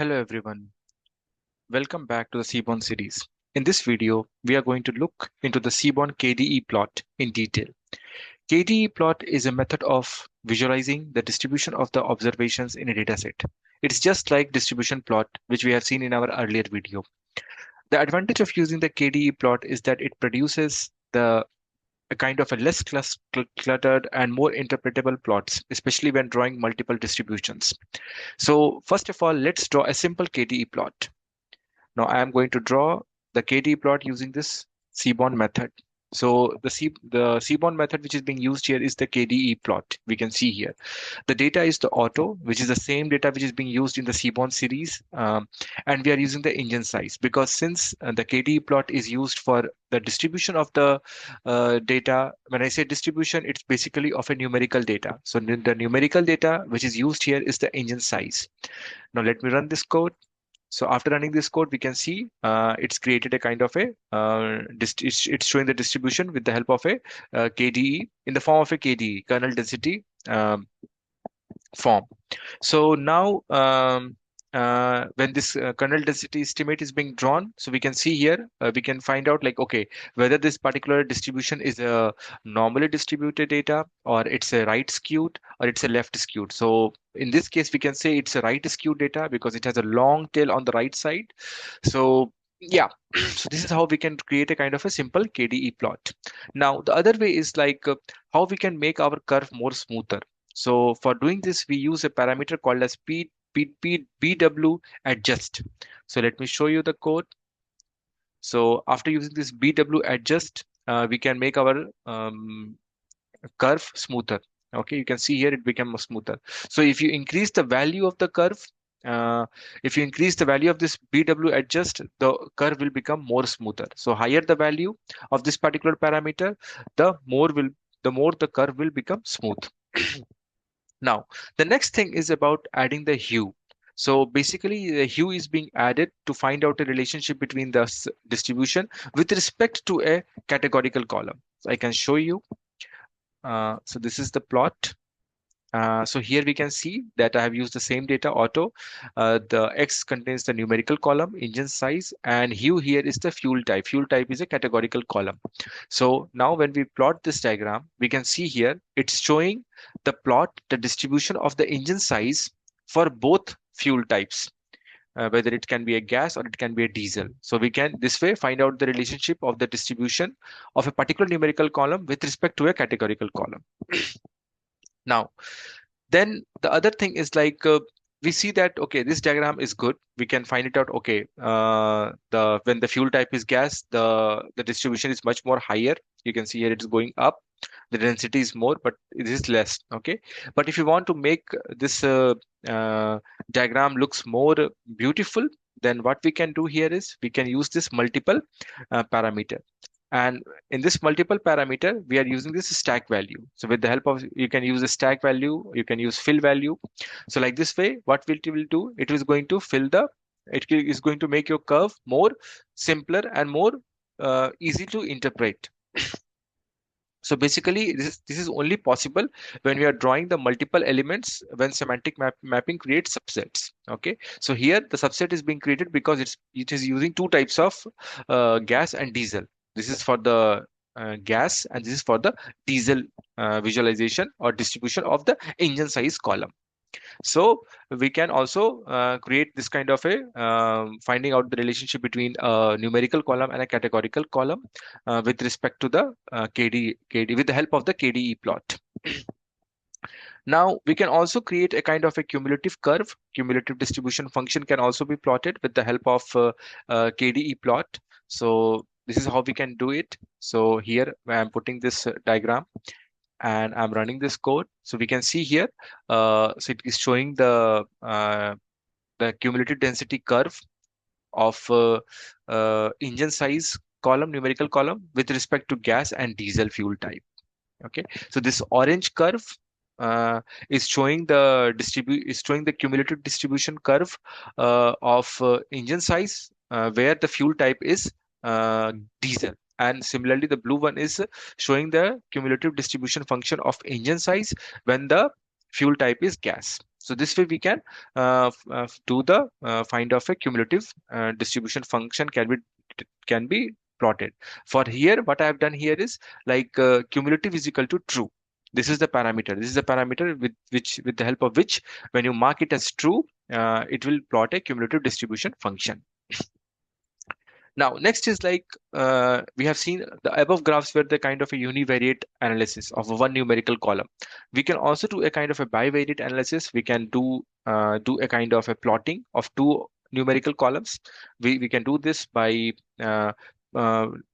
Hello everyone, welcome back to the Seaborn series. In this video, we are going to look into the Seaborn KDE plot in detail. KDE plot is a method of visualizing the distribution of the observations in a dataset. It's just like distribution plot, which we have seen in our earlier video. The advantage of using the KDE plot is that it produces a kind of a less cluttered and more interpretable plots, especially when drawing multiple distributions. So first of all, let's draw a simple KDE plot. Now I am going to draw the KD plot using this Seaborn method. So the Seaborn method which is being used here is the KDE plot. We can see here. The data is the auto, which is the same data which is being used in the Seaborn series. And we are using the engine size because since the KDE plot is used for the distribution of the data, when I say distribution, it's basically of a numerical data. So the numerical data which is used here is the engine size. Now let me run this code. So after running this code, we can see it's created a kind of a it's showing the distribution with the help of a KDE in the form of a KDE kernel density form. So now when this kernel density estimate is being drawn, so we can see here, we can find out like, okay, whether this particular distribution is a normally distributed data or it's a right skewed or it's a left skewed. So in this case, we can say it's a right skewed data because it has a long tail on the right side. So yeah, so this is how we can create a kind of a simple KDE plot. Now, the other way is like how we can make our curve more smoother. So for doing this, we use a parameter called as BW adjust. So let me show you the code. So after using this BW adjust, we can make our curve smoother. Okay, you can see here it became smoother. So if you increase the value of the curve, if you increase the value of this BW adjust, the curve will become more smoother. So higher the value of this particular parameter, the more the curve will become smooth. Now, the next thing is about adding the hue. So basically, the hue is being added to find out a relationship between the distribution with respect to a categorical column. So I can show you. So this is the plot. So here we can see that I have used the same data auto. The X contains the numerical column, engine size, and hue here is the fuel type. Fuel type is a categorical column. So now when we plot this diagram, we can see here it's showing the plot, the distribution of the engine size for both fuel types. Whether it can be a gas or it can be a diesel. So we can this way find out the relationship of the distribution of a particular numerical column with respect to a categorical column. Now, then the other thing is like we see that okay, this diagram is good. We can find it out. Okay, the when the fuel type is gas, the distribution is much more higher. You can see here it is going up. The density is more, but it is less. Okay, but if you want to make this diagram looks more beautiful, then what we can do here is we can use this multiple parameter. And in this multiple parameter, we are using this stack value. So with the help of, you can use a stack value, you can use fill value. So like this way, what it will do, it is going to it is going to make your curve more simpler and more easy to interpret. So basically, this is only possible when we are drawing the multiple elements when semantic mapping creates subsets. Okay, so here the subset is being created because it is using two types of gas and diesel. This is for the gas and this is for the diesel visualization or distribution of the engine size column. So we can also create this kind of a finding out the relationship between a numerical column and a categorical column with respect to the KD with the help of the KDE plot. Now we can also create a kind of a cumulative curve. Cumulative distribution function can also be plotted with the help of KDE plot. So this is how we can do it. So here I'm putting this diagram and I'm running this code. So we can see here, so it is showing the cumulative density curve of engine size column, numerical column with respect to gas and diesel fuel type. Okay, so this orange curve is showing the cumulative distribution curve of engine size where the fuel type is diesel. And similarly, the blue one is showing the cumulative distribution function of engine size when the fuel type is gas. So this way we can do the find of a cumulative distribution function can be plotted. For here, what I have done here is like cumulative is equal to true. This is the parameter. This is the parameter with the help of which, when you mark it as true, it will plot a cumulative distribution function. Now, next is like we have seen the above graphs were the kind of a univariate analysis of one numerical column. We can also do a kind of a bivariate analysis. We can do a kind of a plotting of two numerical columns. We can do this by uh,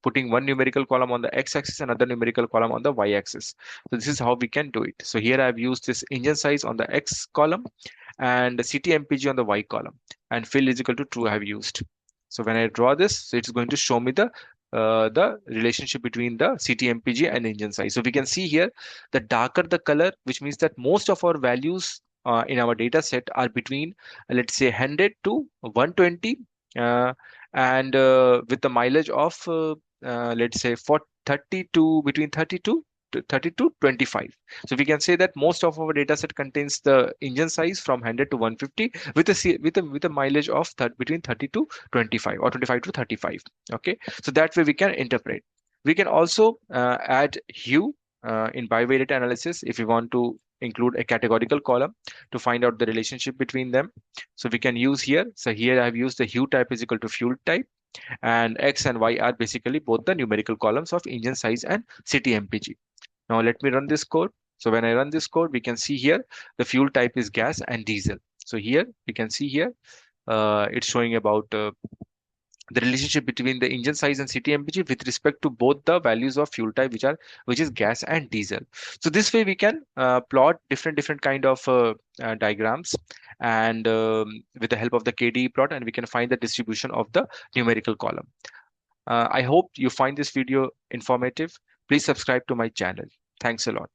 putting one numerical column on the x-axis and another numerical column on the y-axis. So this is how we can do it. So here I've used this engine size on the x column and the CTMPG on the y column, and fill is equal to true I have used. So when I draw this, so it's going to show me the relationship between the CTMPG and engine size. So we can see here, the darker the color, which means that most of our values in our data set are between, let's say, 100 to 120, uh, and with the mileage of, let's say, for 30 to between 30 to 25. So we can say that most of our data set contains the engine size from 100 to 150 with a mileage of between 30 to 25 or 25 to 35. Okay, so that way we can interpret. We can also add hue in bivariate analysis if we want to include a categorical column to find out the relationship between them. So we can use here. So here I've used the hue type is equal to fuel type, and X and Y are basically both the numerical columns of engine size and CTMPG. Now let me run this code. So when I run this code, we can see here the fuel type is gas and diesel. So here we can see here it's showing about the relationship between the engine size and CTMPG with respect to both the values of fuel type, which is gas and diesel. So this way we can plot different kind of diagrams, and with the help of the KDE plot, and we can find the distribution of the numerical column. I hope you find this video informative. Please subscribe to my channel. Thanks a lot.